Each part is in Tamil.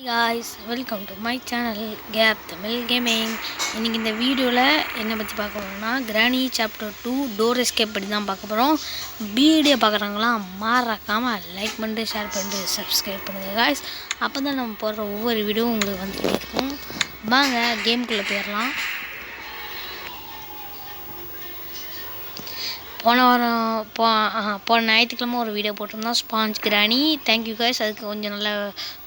Hey guys, welcome to my channel Gap Tamil Gaming. இன்னைக்கு இந்த வீடியோல என்ன பத்தி பார்க்க போறோம்னா Granny Chapter 2 Door Escape பத்தி தான் பார்க்க போறோம். வீடியோ பார்க்கறவங்க மறக்காம லைக் பண்ணிட்டு ஷேர் பண்ணிட்டு Subscribe பண்ணுங்க guys. அப்பதான் நம்ம போடுற ஒவ்வொரு வீடியோவும் உங்களுக்கு வந்துட்டே இருக்கும். வாங்க கேம்க்குள்ள போயிரலாம். போன ஞாயிற்றுக்கிழமை ஒரு வீடியோ போட்டிருந்தோம் ஸ்பாஞ்ச் கிராணி. தேங்க்யூ கைஸ், அதுக்கு கொஞ்சம் நல்லா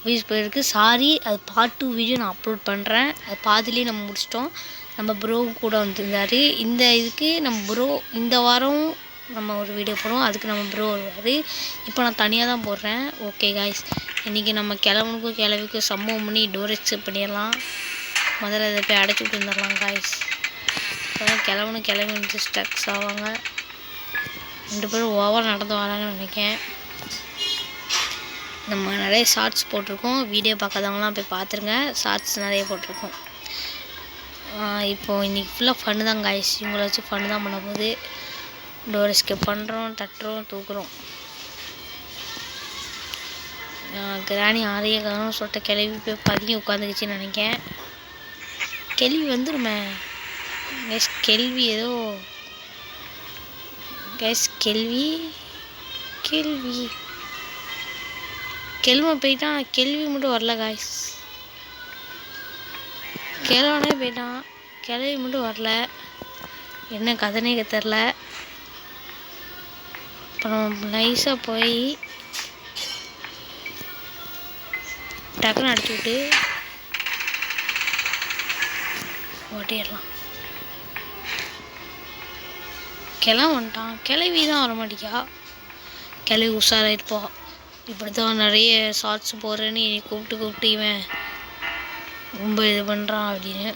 வியூஸ் போயிருக்கு. சாரி, அது பார்ட் 2 வீடியோ நான் அப்லோட் பண்ணுறேன். அது பாதிலேயே நம்ம முடிச்சிட்டோம். நம்ம ப்ரோ கூட வந்துருந்தார். இந்த இதுக்கு நம்ம ப்ரோ இந்த வாரம் நம்ம ஒரு வீடியோ போடுவோம், அதுக்கு நம்ம ப்ரோ வருவார். இப்போ நான் தனியாக தான் போடுறேன். ஓகே கைஸ், இன்றைக்கி நம்ம கிளவிக்கும் சம்பவம் பண்ணி டோர் எக்ஸிட் பண்ணிடலாம். முதல்ல இதை போய் அடைச்சி விட்டு வந்துடலாம் கைஸ். இப்போ தான் கிளம்பி ஸ்டக்ஸ் ஆவாங்க. 2 பேரும் ஓவர் நடந்து வராங்கன்னு நினைக்கிறேன். நம்ம நிறைய ஷார்ட்ஸ் போட்டிருக்கோம். வீடியோ பார்க்காதவங்களாம் போய் பார்த்துருங்க. ஷார்ட்ஸ் நிறைய போட்டிருக்கோம். இப்போது இன்றைக்கி ஃபுல்லாக ஃபன்னு தான் காய்ஸ். இவங்கள வச்சு ஃபன்னு தான் பண்ண போகுது. டோர் எஸ்கேப் பண்ணுறோம், தட்டுறோம், தூக்குறோம். கிராணி ஆரியக்காரனும் சொல்லிட்ட கிளவி போய் பதுங்கி உட்காந்துக்கிச்சின்னு நினைக்கிறேன். கேள்வி வந்துருமே கேள்வி ஏதோ கைஸ். கேள்வி போயிட்டான். கேள்வி மட்டும் வரல கைஸ். கேள்வனே போயிட்டான், கேள்வி மட்டும் வரல. என்ன கதனே தெரில. அப்புறம் நைஸாக போய் டக்குன்னு அடிச்சு விட்டு ஓட்டிடலாம். வந்துட்டான். கிளவி தான் வர மாட்டேங்கா. கிளவி உஷாராயிருப்பா. இப்படி தான் நிறைய ஷார்ட்ஸ் போடுறேன்னு கூப்பிட்டு இவன் ரொம்ப இது பண்ணுறான் அப்படின்னு.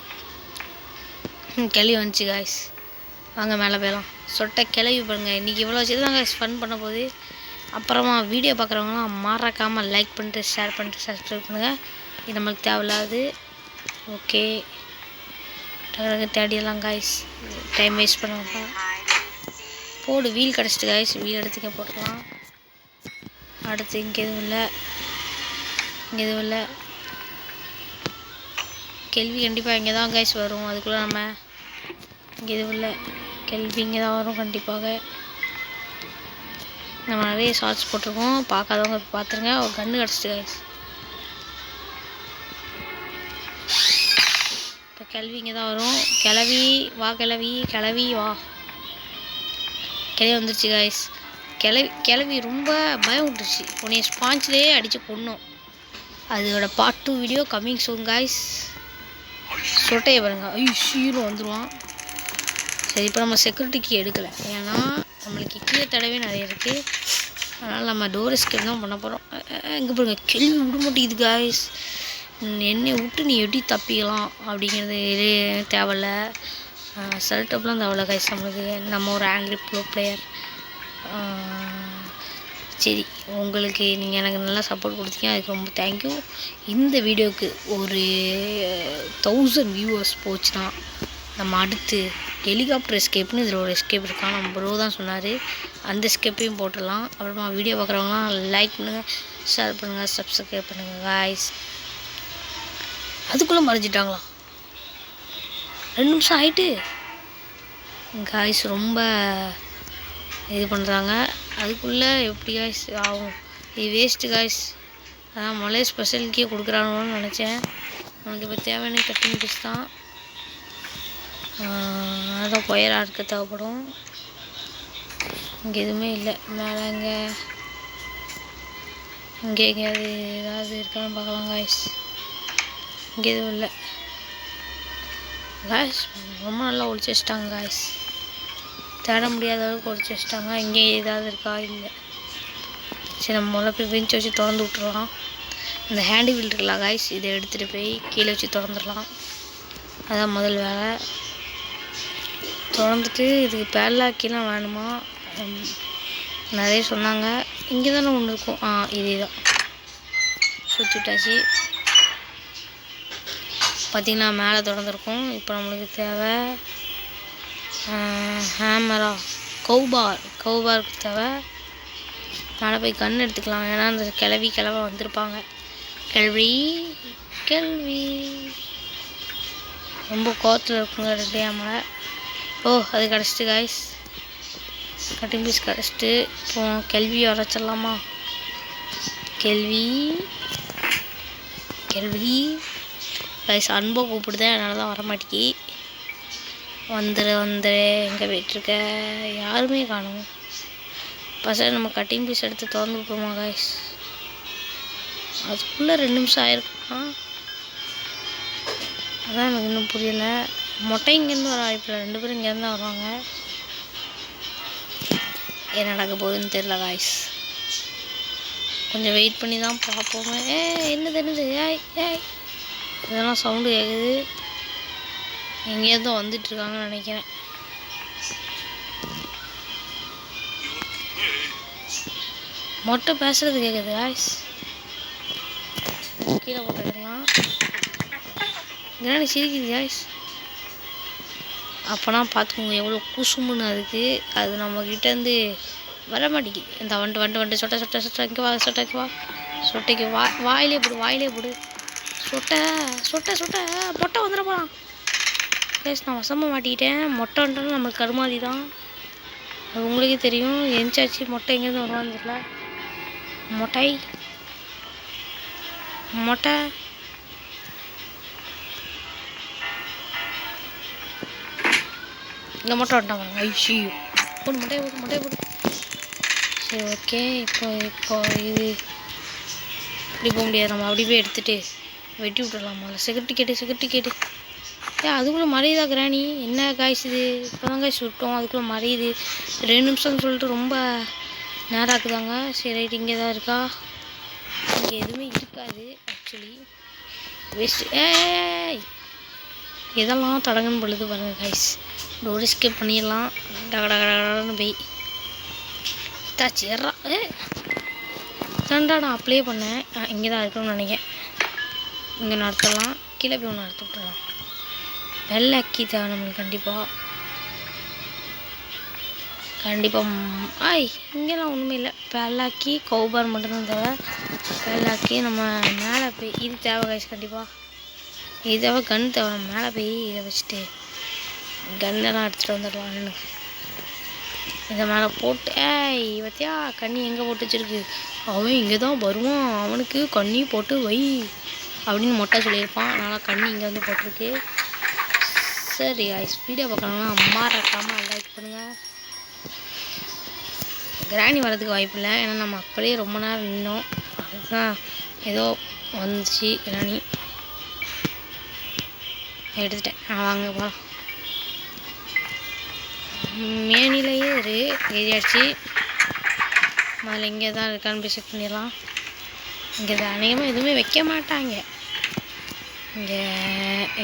கிளவி வந்துச்சு காய்ஸ். வாங்க மேலே போயிடலாம். கிளவி பாருங்க. இன்றைக்கி இவ்வளோ வச்சு தான் காய்ஸ் ஃபன் பண்ண போகுது. அப்புறமா வீடியோ பார்க்குறவங்களாம் மறக்காமல் லைக் பண்ணிட்டு ஷேர் பண்ணிட்டு சப்ஸ்கிரைப் பண்ணுங்கள். இது நம்மளுக்கு தேவையில்லாது. ஓகே, தேடிடலாம் காய்ஸ். டைம் வேஸ்ட் பண்ணுவாங்க. போடு, வீல் கிடச்சிட்டு காய்ஸ். வீல் எடுத்துக்க போட்டுக்கலாம். அடுத்து இங்கே எதுவும் இல்லை. கேள்வி கண்டிப்பாக இங்கே தான் காய்ஸ் வரும். அதுக்குள்ளே நம்ம இங்கே எதுவும் இல்லை. கேள்வி இங்கே தான் வரும் கண்டிப்பாக. நம்ம நிறைய ஷார்ட்ஸ் போட்டிருக்கோம், பார்க்காதவங்க பார்த்துருங்க. ஒரு கன்று கிடச்சிட்டு காய்ஸ். இப்போ கேள்வி இங்கே தான் வரும். கிளவி வா கிளவி வந்துருச்சு காய்ஸ். கிளவி ரொம்ப பயம் விட்டுருச்சு. உன்னைய ஸ்பாஞ்சிலே அடித்து கொன்னோம். அதோட part 2 video coming soon guys. சொட்டையை பாருங்க. ஹீரோ வந்துடுவான். சரி, இப்போ நம்ம செக்யூரிட்டிக்கு எடுக்கலை, ஏன்னா நம்மளுக்கு கீழே தடவை நிறைய இருக்குது. அதனால் நம்ம டோர் எஸ்கேப் தான் பண்ண போகிறோம். இங்கே பாருங்க, கேள்வி விட மாட்டேங்குது காய்ஸ். என்னை விட்டு நீ எப்படி தப்பிக்கலாம் அப்படிங்கிறது தேவையில்ல. செல்டப்லாம் தேவையில்ல கைஸ் நம்மளுக்கு. நம்ம ஒரு ஆங்கிரி ப்ரோ பிளேயர். சரி, உங்களுக்கு நீங்கள் எனக்கு நல்லா சப்போர்ட் கொடுத்தீங்க, அதுக்கு ரொம்ப தேங்க்யூ. இந்த வீடியோவுக்கு ஒரு 1000 வியூவர்ஸ் போச்சுன்னா நம்ம அடுத்து ஹெலிகாப்டர் எஸ்கேப்னு இதில் ஒரு எஸ்கேப் இருக்கான். நம்ம ப்ரோ தான் சொன்னார். அந்த எஸ்கேப்பையும் போட்டுடலாம். அப்புறமா வீடியோ பார்க்குறவங்களாம் லைக் பண்ணுங்கள், ஷேர் பண்ணுங்கள், சப்ஸ்கிரைப் பண்ணுங்கள் காய்ஸ். அதுக்குள்ளே மறைஞ்சிட்டாங்களா? 2 நிமிஷம் ஆகிட்டு காய்ஸ். ரொம்ப இது பண்ணுறாங்க. அதுக்குள்ளே எப்படி காய்ஸ் ஆகும்? இது வேஸ்ட்டு காய்ஸ். அதான் மொழி ஸ்பெஷலுக்கே கொடுக்குறாங்கன்னு நினச்சேன். நமக்கு இப்போ தேவையான கட்டிங் பீஸ் தான். அதான் கொயராக இருக்க தேவைப்படும். இங்கே எதுவுமே இல்லை. மேலே இங்கே எங்கேயாவது ஏதாவது இருக்கான்னு பார்க்கலாம் காய்ஸ். இங்கே எதுவும் இல்லை காய்ஸ். ரொம்ப நல்லா ஒழிச்சு வச்சிட்டாங்க காய்ஸ். தேட முடியாத அளவுக்கு ஒழிச்சு வச்சிட்டாங்க. இங்கே ஏதாவது இருக்கா? இல்லை. சரி, நம்ம முதல்ல போய் பெஞ்சு வச்சு திறந்து விட்டுருலாம். இந்த ஹேண்டி வீல் இருக்கலாம் காய்ஸ், இதை எடுத்துகிட்டு போய் கீழே வச்சு திறந்துடலாம். அதான் முதல் வேலை. திறந்துட்டு இதுக்கு பேட்லாக்கெலாம் வேணுமா நிறைய சொன்னாங்க. இங்கே தானே ஒன்று இருக்கும். இதே தான். சுற்றி விட்டாச்சு. பார்த்திங்கன்னா மேலே திறந்துருக்கும். இப்போ நம்மளுக்கு தேவை ஹேமரா கவுபாருக்கு தேவை. மேலே போய் கன்று எடுத்துக்கலாம். ஏன்னா அந்த கிளவி வந்திருப்பாங்க. கிளவி கேள்வி ரொம்ப கோவத்தில் இருக்குங்க ரெண்டு ஆமலை. ஓ அது கிடச்சிட்டு காய்ஸ், கட்டிங் பீஸ் கிடச்சிட்டு. இப்போ கேள்வி வரைச்சிடலாமா? கேள்வி கேள்வி காய்ஸ் அன்பை கூப்பிடுதேன், அதனால தான் வரமாட்டேங்கி. வந்துடு எங்கே போயிட்டுருக்க? யாருமே காணும். பசங்க நம்ம கட்டிங் பீஸ் எடுத்து திறந்து விட்டுருமா காய்ஸ்? அதுக்குள்ளே 2 நிமிஷம் ஆயிருக்குமா? அதான் எனக்கு இன்னும் புரியலை. மொட்டை இங்கேருந்து வர வாய்ப்பில்லை, 2 பேரும் இங்கேருந்து வருவாங்க. என்ன நடக்க போகுதுன்னு தெரியல காய்ஸ், கொஞ்சம் வெயிட் பண்ணி தான் பார்ப்போமே. என்னது ஏய் இதெல்லாம் சவுண்டு கேட்குது, எங்கேயாவது வந்துட்டுருக்காங்கன்னு நினைக்கிறேன். மொட்டை பேசுறது கேட்குது காய்ஸ். கீழே போட்டுக்கலாம். கிராணி சிரிக்குது காய்ஸ். அப்போனா பார்த்துக்கோங்க எவ்வளோ குசுமுன்னு அதுக்கு. அது நம்மக்கிட்டேருந்து வர மாட்டேங்குது. இந்த வந்துட்டு சொட்டைக்கு வா, சொட்டைக்கு வா, வாயிலே போடு. சொட்டை மொட்டை வந்துட போகலாம் ப்ளேஸ். நான் வசமாக மாட்டிக்கிட்டேன். மொட்டை வந்துட்டாலும் நம்மளுக்கு கருமாதி தான், அது உங்களுக்கே தெரியும். எஞ்சாச்சு மொட்டை எங்கேருந்து வருவான்னு தெரியல. மொட்டை இந்த மொட்டை வந்துட்டான் பாருங்க. ஐயோ போடு, மொட்டையை போடு. சரி ஓகே, இப்போ இது இப்படி போக முடியாது, நம்ம அப்படி போய் எடுத்துகிட்டு வெட்டி விட்டுடலாமா? செக்யூரிட்டி கேட்டு அதுக்குள்ளே மறையுதா கிராணி? என்ன காய்ஸ் இது? இப்போ தான் காய்ஸ் விட்டோம், அதுக்குள்ளே மறையுது. 2 நிமிஷம்னு சொல்லிட்டு ரொம்ப நேரம் ஆக்குதாங்க. சரி ரைட், இங்கே தான் இருக்கா? இங்கே எதுவுமே இருக்காது ஆக்சுவலி, வேஸ்ட்டு. இதெல்லாம் தடங்கன்னு பொழுது பாருங்கள் காய்ஸ். டோர் எஸ்கேப் பண்ணிடலாம். டகடகடன்னு போய் தாச்சு ஏறா. நான் அப்ளை பண்ணேன். இங்கே தான் இருக்கணும்னு நினைக்கிறேன். இங்கே நடத்தலாம், கீழே போய் ஒன்று நடத்த விட்டுடலாம். வெள்ளை அக்கி தேவை நம்மளுக்கு கண்டிப்பாக. இங்கெல்லாம் ஒன்றுமே இல்லை. வெள்ளாக்கி கவுபார் மட்டும்தான் தேவை. வெள்ளாக்கி நம்ம மேலே போய் இது தேவை காய்ஸ். கண்டிப்பாக இது தேவை. கன் தேவை. நம்ம மேலே போய் இதை வச்சுட்டு கன்னெல்லாம் எடுத்துகிட்டு வந்துடலாம். இதை மேலே போட்டு பத்தியா கண்ணி எங்கே போட்டு வச்சிருக்கு? அவன் இங்கே தான் வருவான், அவனுக்கு கண்ணி போட்டு வை அப்படின்னு மொட்டை சொல்லியிருப்பான். அதனால் கண்ணி இங்கே வந்து போட்டிருக்கு. சரி காய்ஸ், வீடியோ பார்க்கணும்னா மறக்காமல் லைக் பண்ணுங்கள். கிராணி வரதுக்கு வாய்ப்பு இல்லை, ஏன்னா நம்ம அப்படியே ரொம்ப நேரம் நின்னோம். அதுதான் ஏதோ வந்துச்சு கிராணி. எடுத்துட்டேன். வாங்க போகலாம். மேனிலேயே ஏறியாச்சு. முதல்ல இங்கே தான் இருக்கான்னு போய் செக் பண்ணிடலாம். இங்கே தான் அநேகமாக எதுவுமே வைக்க மாட்டாங்க.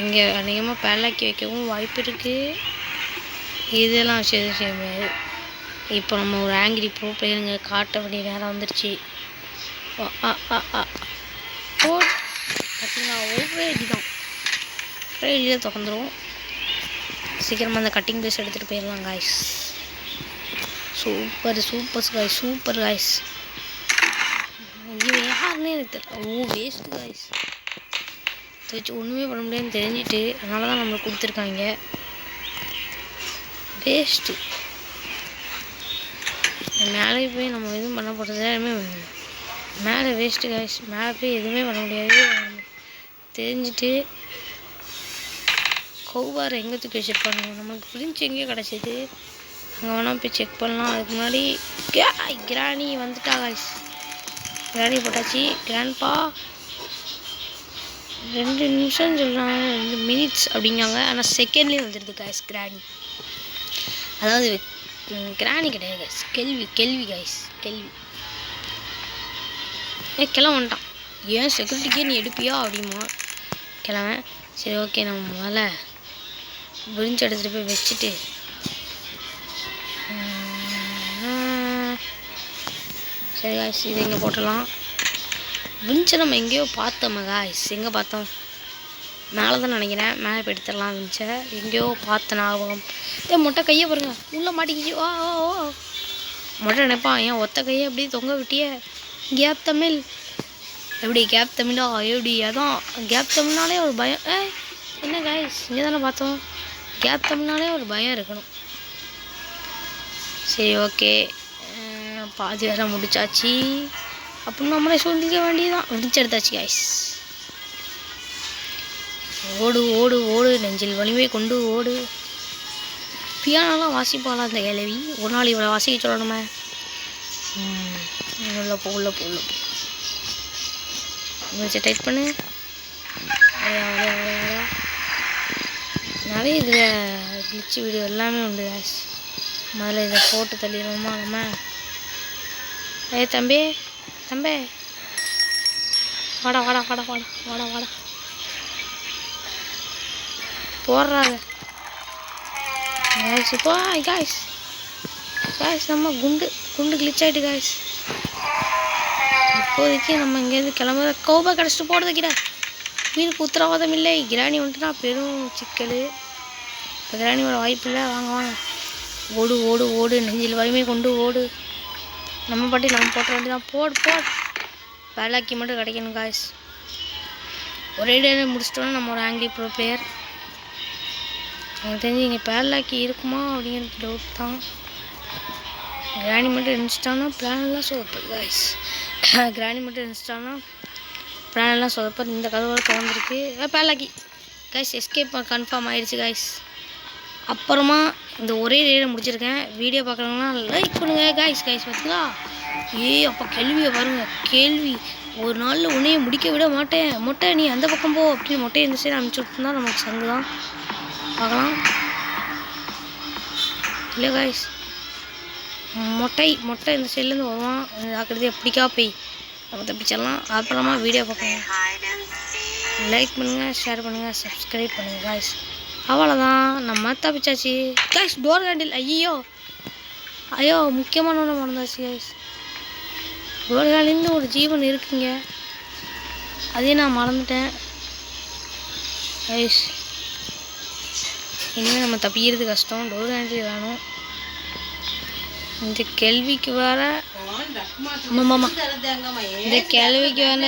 இங்கே அநேகமாக பேலாக்கி வைக்கவும் வாய்ப்பு இருக்குது. இதெல்லாம் செய்ய முடியாது. இப்போ நம்ம ஒரு ஆங்கிரி ப்ரோ பிளேயருங்க காட்ட வேண்டிய நேரம் வந்துருச்சு. பார்த்தீங்களா, ஒரே அடி தான், ஒரே அடியில் திறந்துடும். சீக்கிரமாக அந்த கட்டிங் பீஸ் எடுத்துகிட்டு போயிடலாம் காய்ஸ். Super guys. இது யாருன்னே எனக்கு தெரியல. Waste guys. வச்சு ஒன்றுமே பண்ண முடியாதுன்னு தெரிஞ்சுட்டு அதனால தான் நம்மளுக்கு கொடுத்துருக்காங்க. வேஸ்ட்டு. மேலே போய் நம்ம எதுவும் பண்ண போகிறது எல்லாமே மேலே வேஸ்ட்டு காய்ஸ். மேலே போய் எதுவுமே பண்ண முடியாது தெரிஞ்சுட்டு. கௌபார் எங்கே தூக்கி வச்சுருப்பாங்க? நம்மளுக்கு பிரிஞ்சு எங்கேயோ கிடச்சிது, அங்கே வேணால் போய் செக் பண்ணலாம். அதுக்கு முன்னாடி கிராணி வந்துட்டா காய்ஸ். கிராணி போட்டாச்சு. கிராண்ட்பா 2 நிமிஷம்னு சொல்கிறாங்க, 2 மினிட்ஸ் அப்படிங்காங்க. ஆனால் செகண்ட்லேயே வந்துடுது காய்ஸ் கிராணி. அதாவது கிராணி கிடையாது காய்ஸ், கேள்வி காய்ஸ். கிளம்ப வந்துட்டான். ஏன் செக்யூரிட்டிக்கே நீ எடுப்பியா அப்படிமா கிளம்ப. சரி ஓகே, நம்ம முதல்ல பிரிஞ்சு எடுத்துகிட்டு போய் வச்சுட்டு சரி காய்ஸ் இது இங்கே போட்டலாம். விஞ்சை நம்ம எங்கேயோ பார்த்தோம் காய்ஸ். எங்கே பார்த்தோம்? மேலே தான் நினைக்கிறேன். மேலே போய் எடுத்துடலாம் விஞ்சை. எங்கேயோ பார்த்த ஞாபகம். மொட்டை கையை பாருங்க, உள்ளே மாட்டிக்கிச்சு. மொட்டை நினைப்பான், ஏன் ஒத்த கையை அப்படியே தொங்க விட்டிய கேப் தமிழ் எப்படி கேப் தமிழா எப்படி அதான் கேப் தமிழ்னாலே ஒரு பயம். என்ன காய்ஸ் இங்கே தானே பார்த்தோம். கேப் தமிழ்னாலே ஒரு பயம் இருக்கணும். சரி ஓகே, பாதி வேற முடிச்சாச்சு. அப்படின்னு நம்மளே சொல்லிக்க வேண்டியதுதான். முடிச்சு எடுத்தாச்சு காய்ஸ். ஓடு ஓடு ஓடு நெஞ்சில் வலிமை கொண்டு ஓடு. பியானோலாம் வாசிப்பாளா இந்த கிழவி? ஒரு நாள் இவ்வளோ வாசிக்க சொல்லணுமே. உள்ள போ உள்ள போ உள்ள போ. முடிச்சு டைட் பண்ணு. நிறைய இதில் கிளிச்சு வீடியோ எல்லாமே உண்டு காய்ஸ். முதல்ல இதை போட்டு தள்ளிடுவோமா நம்ம. தம்பி தம்பி வாடா வாடா வாடா வாடா வாடா வாடா போடுறாங்க இப்போ காய்ஸ். காய்ஸ் நம்ம குண்டு குண்டு கிளிச் ஆகிட்டு காய்ஸ். இப்போதைக்கு நம்ம இங்கேருந்து கிளம்புற கோபா கிடச்சிட்டு போட வைக்கிற வீட்டுக்கு உத்தரவாதம் இல்லை. கிராணி வந்துட்டுனா பெரும் சிக்கல். இப்போ கிராணியோட வாய்ப்பு இல்லை. வாங்க வாங்க ஓடு ஓடு ஓடு நெஞ்சில் வலிமை கொண்டு ஓடு. நம்ம பாட்டி நம்ம போட்ட வேண்டியதான். போடு போடு. பேலாக்கி மட்டும் கிடைக்கணும் காய்ஸ். ஒரே டேல முடிச்சிட்டோன்னா நம்ம ஒரு ஆங்கிலி ப்ரோ பிளேயர். எனக்கு தெரிஞ்சு இங்கே பேலாக்கி இருக்குமா அப்படிங்கிறது டவுட் தான். கிராணி மட்டும் இருந்துச்சிட்டான்னா பிளானெல்லாம் சொதப்பர் காய்ஸ். கிராணி மட்டும் இருந்துச்சிட்டான்னா பிளானெல்லாம் சொதப்பர். இந்த கதவோடு திறந்துருக்கு. பேலாக்கி காய்ஸ். எஸ்கேப் கன்ஃபார்ம் ஆயிடுச்சு காய்ஸ். அப்புறமா இந்த ஒரே ரேடை முடிச்சிருக்கேன். வீடியோ பார்க்குறவங்கன்னா லைக் பண்ணுங்கள் காய்ஸ். காய்ஸ் பார்த்தீங்களா? அப்போ கேள்வியை பாருங்கள். கேள்வி ஒரு நாளில் உன்னையே முடிக்க விட மாட்டேன். மொட்டை நீ அந்த பக்கம் போ அப்படின்னு மொட்டையை இந்த சைடு அனுப்பிச்சி விட்டுருந்தா நமக்கு சங்கு தான். பார்க்கலாம் இல்லை காய்ஸ். மொட்டை இந்த சைட்லேருந்து வருவான். ஆக்கிறது எப்படிக்கா போய் நம்ம தப்பிச்சிடலாம். அப்புறமா வீடியோ பார்க்கணும். லைக் பண்ணுங்கள், ஷேர் பண்ணுங்கள், சப்ஸ்கிரைப் பண்ணுங்கள் காய்ஸ். அவ்வளோதான், நம்ம தப்பிச்சாச்சு காய்ஸ். டோர் ஹேண்டில் ஐயோ முக்கியமான ஒன்று மறந்தாச்சு காய்ஸ். டோர் ஹேண்டில்னு ஒரு ஜீவன் இருக்குங்க, அதையும் நான் மறந்துட்டேன் காய்ஸ். இனிமேல் நம்ம தப்பிக்கிறது கஷ்டம். டோர் ஹேண்டில் வேணும். இந்த கேள்விக்கு வேற இந்த கேள்விக்கு வேற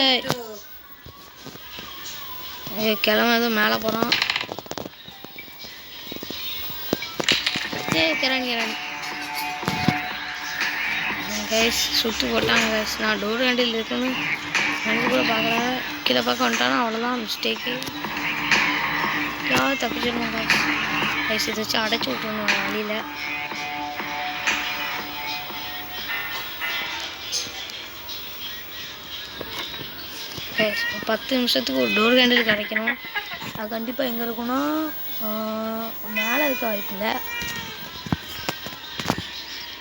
கிழமை எதுவும் மேலே போகிறான். கிராணி கைஸ் சுட்டு போட்டாங்க கைஸ். நான் டோர் ஹேண்டில் இருக்குன்னு ரெண்டு கூட பார்க்குறாங்க. கீழே பார்க்க வந்துட்டானா அவ்வளோதான் மிஸ்டேக்கு. யாரும் தப்பிச்சிடணும் கைஸ். கைஸ் இதை வச்சு அடைச்சி விட்டுருணும் வழியில். கைஸ் 10 நிமிஷத்துக்கு ஒரு டோர் ஹேண்டில் கிடைக்கணும். அது கண்டிப்பாக எங்கே இருக்குன்னா மேலே இருக்க வாய்ப்பில்லை.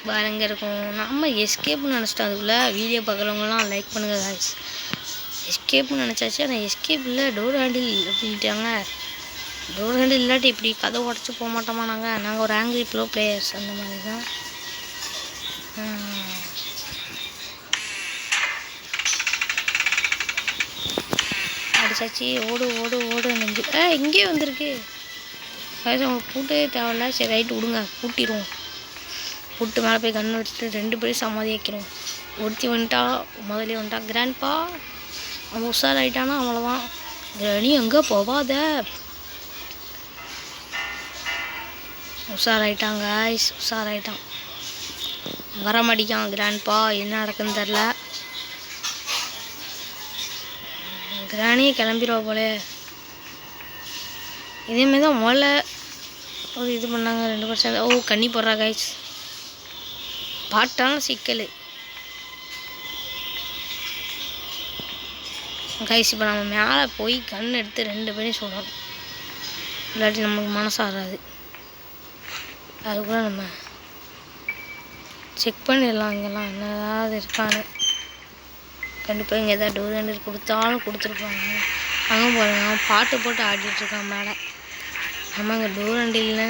வேறு எங்கே இருக்கும்? நம்ம எஸ்கேப்னு நினச்சிட்டோம். அதுக்குள்ளே வீடியோ பார்க்குறவங்களாம் லைக் பண்ணுங்கள் காய்ஸ். எஸ்கேப்னு நினச்சாச்சு, ஆனால் எஸ்கேப் இல்லை, டோர் ஹேண்டில் அப்படின்ட்டாங்க. டோர் ஹேண்டில் இல்லாட்டி இப்படி கதை உடச்சி போக மாட்டோமா நாங்கள் ஒரு ஆங்கிரி ப்ரோ பிளேயர்ஸ் அந்த மாதிரி தான். அடிச்சாச்சு. ஓடு ஓடு ஓடு நெஞ்சு. இங்கேயே வந்திருக்கு காய்ஸ். அவங்க பூட்டே தேவையில்ல. சரி ரைட்டு விடுங்க, பூட்டிடுவோம். புட்டு மேலே போய் கண்ணு வச்சுட்டு 2 பேரும் சமாதி வைக்கிறோம். ஒருத்தி வந்துட்டா, முதலே வந்துட்டா கிராண்ட்பா. அவன் உஷாராயிட்டானா அவ்வளோதான். கிராணி எங்கே போவாத. உஷாராயிட்டாங்க ஐஸ், உஷாராயிட்டான். வரமாட்டிக்கான் கிராண்ட்பா. என்ன நடக்குன்னு தெரில. கிராணியே கிளம்பிடுவா போல. இதேமாரி தான் முதல்ல ஒரு இது பண்ணாங்க 2 பேர் சேர்ந்து. கண்ணி போடுறா கைஸ். பாட்டாலும் சிக்கல் கைஸ். இப்போ நம்ம மேலே போய் கண் எடுத்து 2 பேரையும் சொல்லணும். இல்லாட்டி நமக்கு மனசாகாது. அது கூட நம்ம செக் பண்ணிடலாம் இங்கெல்லாம் என்ன ஏதாவது இருக்கான்னு. கண்டிப்பாக இங்கே எதாவது டோர் ஹேண்டில் கொடுத்தாலும் கொடுத்துருப்பாங்க. அங்கே போகிறாங்க, அவன் பாட்டு போட்டு ஆடிட்டுருக்கான் மேலே. நம்ம இங்கே டோர் ஹேண்டில்னு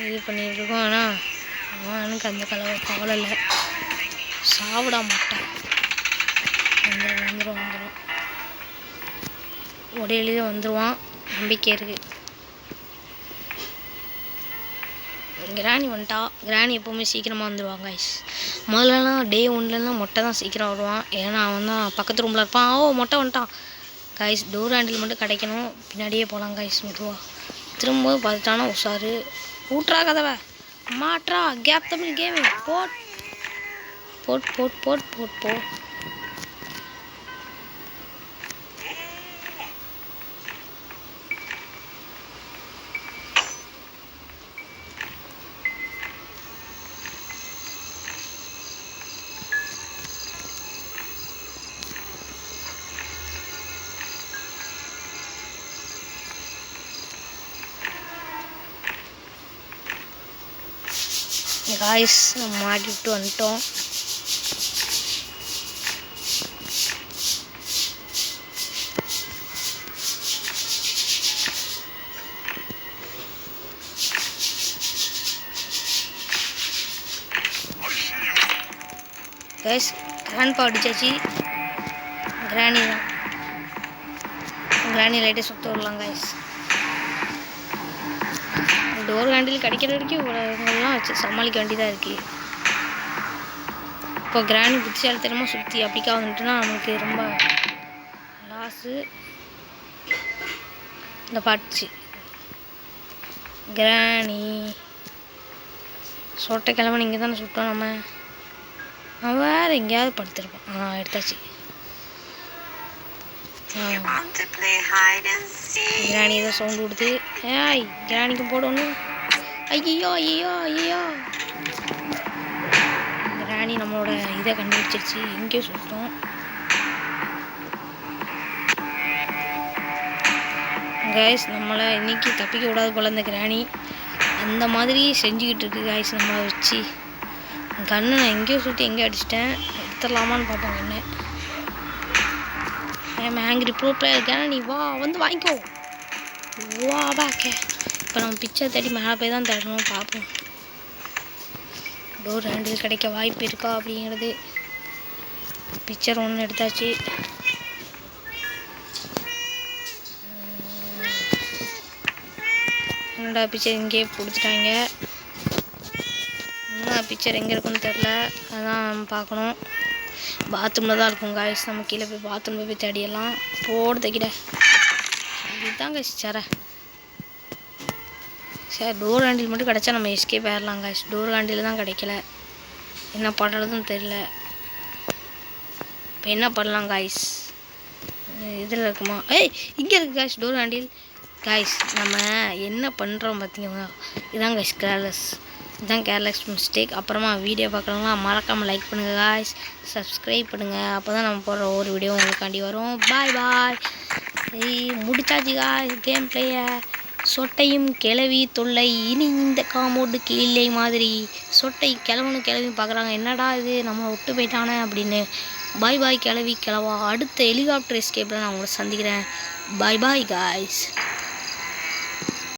இது பண்ணிகிட்ருக்கோம். ஆனால் அவனுக்கு அந்த கவலை இல்லை. சாப்பிட மாட்டான். வந்துடும் உடையிலேயே வந்துடுவான். நம்பிக்கை இருக்குது. கிராணி வந்துட்டா. கிராணி எப்போவுமே சீக்கிரமாக வந்துடுவாங்க கைஸ். முதல்லலாம் டே 1லலாம் மொட்டை தான் சீக்கிரம் வருவான். ஏன்னா அவன் தான் பக்கத்து ரூமில் இருப்பான். மொட்டை வந்துட்டான் கைஸ். டோர் ஹேண்டில் மட்டும் கிடைக்கணும். பின்னாடியே போகலாம் கைஸ் மெதுவா. திரும்ப பார்த்துட்டானா உஷாரு. ஊட்றா கதவை மாட்றா. கேப் தமிழ் கேமிங் போட் போட் போட் போட் போட் போ. காய்ஸ் மாட்டிவிட்டு வந்துட்டோம். கைஸ் கிராண்ட்பா அடிச்சாச்சு. கிராணி தான். கிராணி லைட்டை சுற்ற விடலாம் கைஸ். டோர் ஹேண்டில் கிடைக்கிற வரைக்கும் இவங்கெல்லாம் வச்சு சமாளிக்க வேண்டியதாக இருக்குது. இப்போ கிராணி புத்திசாலித்தனமாக சுற்றி அப்படிக்கா வந்துட்டுனா நமக்கு ரொம்ப லாஸு. இந்த பாட்டுச்சு கிராணி சொட்டை கிழமை இங்கே தானே சுட்டோம் நம்ம. அவன் வேறு எங்கேயாவது படுத்துருப்பான். எடுத்தாச்சு. கிராணி ஏதோ சவுண்ட் கொடுத்து ஏய் கிராணிக்கு போடணும். ஐயோ ஐயோ ஐயோ. கிராணி நம்மளோட இதை கண்டுபிடிச்சிருச்சு. எங்கேயோ சுத்தோம். கைஸ் நம்மளை இன்னைக்கு தப்பிக்க விடாது போல இந்த கிராணி. அந்த மாதிரி செஞ்சுக்கிட்டு இருக்கு கைஸ். நம்மளை வச்சு கண்ணை நான் எங்கேயோ சுற்றி எங்கேயோ அடிச்சிட்டேன். எடுத்துடலாமான்னு பார்ப்போம் கண்ணு. ஆங்கிரி ப்ரோ பிளேயர் கிராணி வா வந்து வாங்கிக்கோ. வா பாக்க. இப்போ நம்ம பிச்சை தேடி மேலே போய் தான் தேடணும். பார்ப்போம் டோர் ஹேண்டில் கிடைக்க வாய்ப்பு இருக்கா அப்படிங்கிறது. பிக்சர் ஒன்று எடுத்தாச்சு. என்னடா பிக்சர் இங்கேயே கொடுத்துட்டாங்க. பிக்சர் எங்கே இருக்குன்னு தெரில. அதான் பார்க்கணும். பாத்ரூமில் தான் இருக்கும் காய்ஸ். நம்ம கீழே போய் பாத்ரூமில் போய் தேடியெல்லாம் போடு தைக்கிட. இதுதான் காய்ஸ் சரை. சரி டோர் ஹேண்டில் மட்டும் கிடச்சா நம்ம எஸ்கேப் ஆயிடலாம் காய்ஸ். டோர் ஹேண்டில் தான் கிடைக்கல. என்ன பண்ணுறதுன்னு தெரில. இப்போ என்ன பண்ணலாம் காய்ஸ். இதில் இருக்குமா? இங்கே இருக்குது காய்ஸ் டோர் ஹேண்டில். காய்ஸ் நம்ம என்ன பண்ணுறோம் பார்த்தீங்கன்னா இதுதான் காய்ஸ் கேர்லெஸ். இதுதான் கேர்லெஸ் மிஸ்டேக். அப்புறமா வீடியோ பார்க்குறவங்க மறக்காமல் லைக் பண்ணுங்கள் காய்ஸ். சப்ஸ்கிரைப் பண்ணுங்கள். அப்போ தான் நம்ம போடுற ஒவ்வொரு வீடியோ உங்களுக்காண்டி வரும். பாய் பாய். முடிச்சாச்சு காய்ஸ் கேம் பிளேயை. சொட்டையும் கிளவி தொல்லை இனி இந்த காமோடுக்கு இல்லை மாதிரி. சொட்டை கிளவனும் கிளவி பார்க்குறாங்க. என்னடா இது நம்ம விட்டு போயிட்டானே அப்படின்னு. பாய் பாய் கிளவி கிளவா. அடுத்த ஹெலிகாப்டர் எஸ்கேப்பில் நான் உங்களை சந்திக்கிறேன். பாய் பாய் காய்ஸ்.